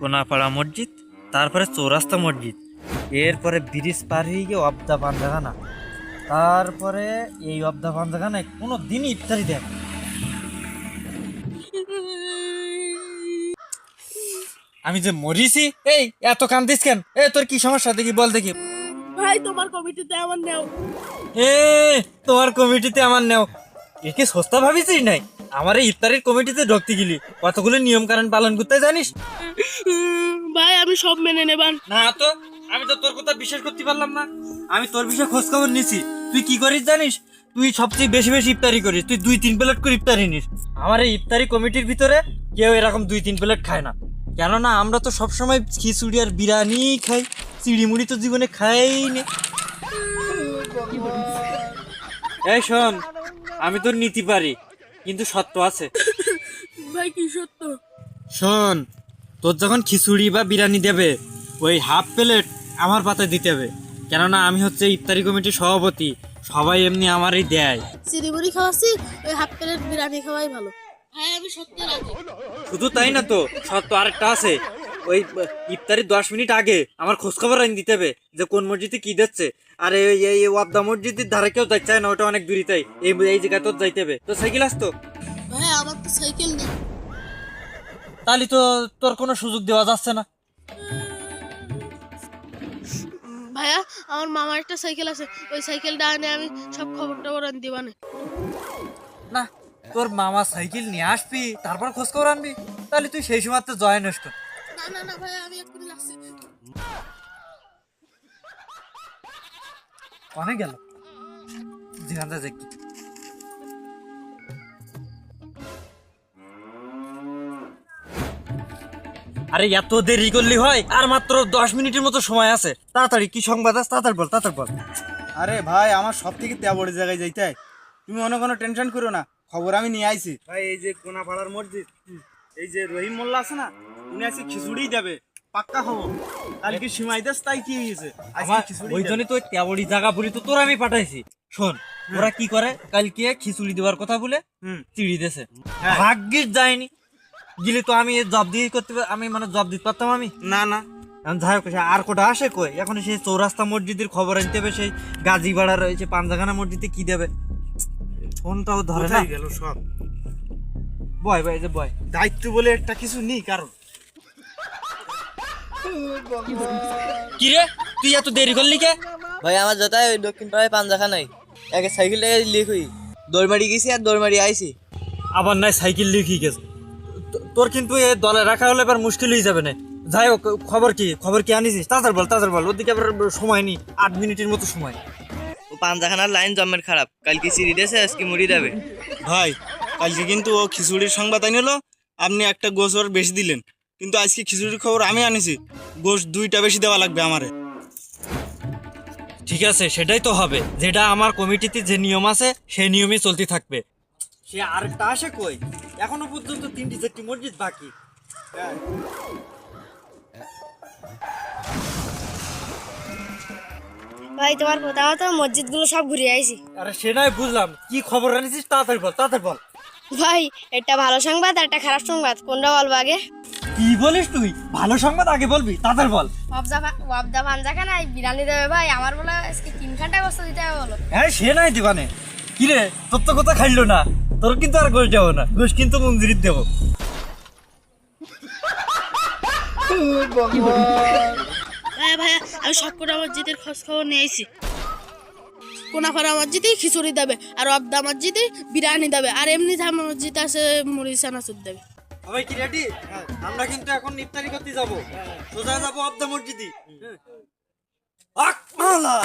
কোনাপাড়া মসজিদ, তারপরে চৌরাস্তা মসজিদ, এরপরে ব্রিজ পার হয়ে গিয়ে অবদা পান্দাখানা, তারপরে এই অবদা পান্দাখানায় কোনো দিনই ইফতারি দেয়। আমি যে মরিছি। এই এত কান্দিস কেন? তোর কি সমস্যা দেখি বল দেখি। ভাই তোমার কমিটিতে আমার নেও। তোমার কমিটিতে আমার নেও? একে সস্তা ভাবিছিস নাই? আমার এই ইফতারির কমিটিতে ঢুকতে গেলি কতগুলো নিয়ম কানুন পালন করতে জানিস? ভাই আমি সব মেনে নেবান। না তো, আমি তো তোর কথা বিশ্বাস করতে পারলাম না। আমি তোর বিষয়ে খোঁজ খবর নিছি। তুই কি করিস জানিস? তুই সবচেয়ে বেশি বেশি ইফতারি করিস। তুই 2-3 প্লেট করে ইফতারি নিস। আমার এই ইফতারি কমিটির ভিতরে কেউ এরকম 2-3 প্লেট খায় না। কেননা আমরা তো সবসময় খিচুড়ি আর বিরিয়ানি খাই, চিড়ি মুড়ি তো জীবনে খাই না। এই শোন, আমি তোর নীতি পারি, কিন্তু সত্য আছে। ভাই কি সত্য? শোন, তোর যখন খিচুড়ি বা বিরিয়ানি দেবে, ওই হাফ প্লেট আমার পাতে দিতে হবে। কেননা আমি হচ্ছে ইফতারি কমিটির সভাপতি, সবাই এমনি আমারই দেয়। চিড়িমুড়ি খাওয়াচ্ছি, ওই হাফ প্লেট বিরিয়ানি খাওয়াই ভালো। ভাই আমি সত্যি রাজি। শুধু তাই না তো, সত্য আরেকটা আছে। ওই ইফতারির 10 মিনিট আগে আমার খোঁজ খবর আনি দিতে হবে যে কোন মসজিদে কি দিচ্ছে। আর এই ওয়াবদা মসজিদের ধারে কেউ যাইতে চায় না, ওটা অনেক দূরে। তাই এই জায়গায় তোর যাইতে হবে। তো সাইকেল আসতো? ভাই আমার তো সাইকেল নেই। তাহলে তো তোর কোনো সুযোগ দেওয়া যাচ্ছে না। ভাইয়া আমার মামার একটা সাইকেল আছে, ওই সাইকেলটা আনে আমি সব খবর টবর আন দিবানে। না, তোর মামা সাইকেল নিয়ে আসবি তারপর খোঁজ খবর আনবি? তাহলে তুই সেই সময় তো জয়েন হস। না না না ভাইয়া আমি এক্ষুনি যাচ্ছি। অনেক গেল জিনাদা দেখি। আরে এত দেরি করলি হয়? আর মাত্র 10 মিনিটের মতো সময় আছে। তাড়াতাড়ি কি সংবাদ আছে? তাড়াতাড়ি বল। আরে ভাই, আমার সব থেকে বড় জায়গায় যাইতে হয়। তুমি অন্য কোনো টেনশন করো না, খবর আমি নিয়ে আইছি। ভাই এই যে কোনাপাড়ার মসজিদ, এই যে রহিম মোল্লা আছে না, উনি আজকে খিচুড়ি দেবে, পাক্কা খবর। কালকে সীমাই দাস, তাই কি হয়েছে? আজকে খিচুড়ি ওই জন্যই তো তেবড়ি জায়গা বলি তো তোর আমি পাঠাইছি। শোন, ওরা কি করে, কালকে খিচুড়ি দেওয়ার কথা বলে চিড়ি দেছে। ভাগ্যিস যায়নি, গেলে তো আমি জব দিয়ে করতে আমি মানে জব দিতে পারতাম আমি। না না, যাই হোক, আর কোটা আসে কই? এখন সেই চৌরাস্তা মসজিদের খবর আনতে হবে, সেই গাজীপাড়া রয়েছে পাঞ্জাখানা মসজিদে কি দেবে, ফোনটাও ধরে না। গেল সব। বয় ভাই, যে বয় দায়িত্ব বলে একটা কিছু নেই কারণ। কি রে, তুই এত দেরি করলি কে? ভাই আমার যথায় ওই দক্ষিণ পাড়ায় পাঞ্জাখা নাই, একে সাইকেলটাকে লিক হই দৌড় মারি গেছি আর দৌড় মারি আইছি। আবার নাই সাইকেল লিখি গেছে। তোর কিন্তু এ দলে রাখা হলে এবার মুশকিল হয়ে যাবে না। যাই হোক, খবর কি আনিছিস? তাড়াতাড়ি বল। ওদিকে আবার সময় নেই, 8 মিনিটের মতো সময়। ও পাঞ্জাখানার লাইন জমের খারাপ, কালকে চিড়ি দেছে, আজকে মুড়ি দেবে। ভাই কালকে কিন্তু ও খিচুড়ির সংবাদ আনিলো, আপনি একটা গোশ ওর বেশি দিলেন, কিন্তু আজকে খিচুড়ির খবর আমি আনিছি, গোশ 2টা বেশি দেওয়া লাগবে আমারে। ঠিক আছে, সেটাই তো হবে। যেটা আমার কমিটিতে যে নিয়ম আছে সেই নিয়মই চলতে থাকবে। সে আরেকটা আসে কই? এখনো পর্যন্ত 3-4টি মসজিদ বাকি। ভাই তোমার কথা মতো মসজিদগুলো সব ঘুরে আইছি। আরে সেটাই বুঝলাম, কি খবর আনিছিস? তাড়াতাড়ি বল। ভাই একটা ভালো সংবাদ আর একটা খারাপ সংবাদ, কোনটা বলবো আগে? কি বলিস তুই? ভালো সংবাদ আগে বলবি, তাড়াতাড়ি বল। ওয়াবদা পাঞ্জাখানা বিরিয়ানি দেবে ভাই, আমার বলে আজকে 3 ঘন্টায় বস্তা দিতে হবে বলো। হ্যাঁ, সে নাই দিবানে। কি রে, তোর তো কথা খাইলো না, তোর কিন্তু আর গোশ দেবো না, গোশ কিন্তু মন্দির দেবো। ভাইয়া ভাইয়া আমি সবকটা মসজিদের খোঁজ খবর নিয়ে আইছি। কোনাপাড়া মসজিদে খিচুড়ি দেবে, আর অবদা মসজিদে বিরিয়ানি দেবে, আর এমনি যা মসজিদ আছে মুড়ি চানাচুর দেবে। সবাই কি রেডি? আমরা কিন্তু এখন ইফতারি করতে যাবো, সোজা যাবো অবদা মসজিদে। আকমালা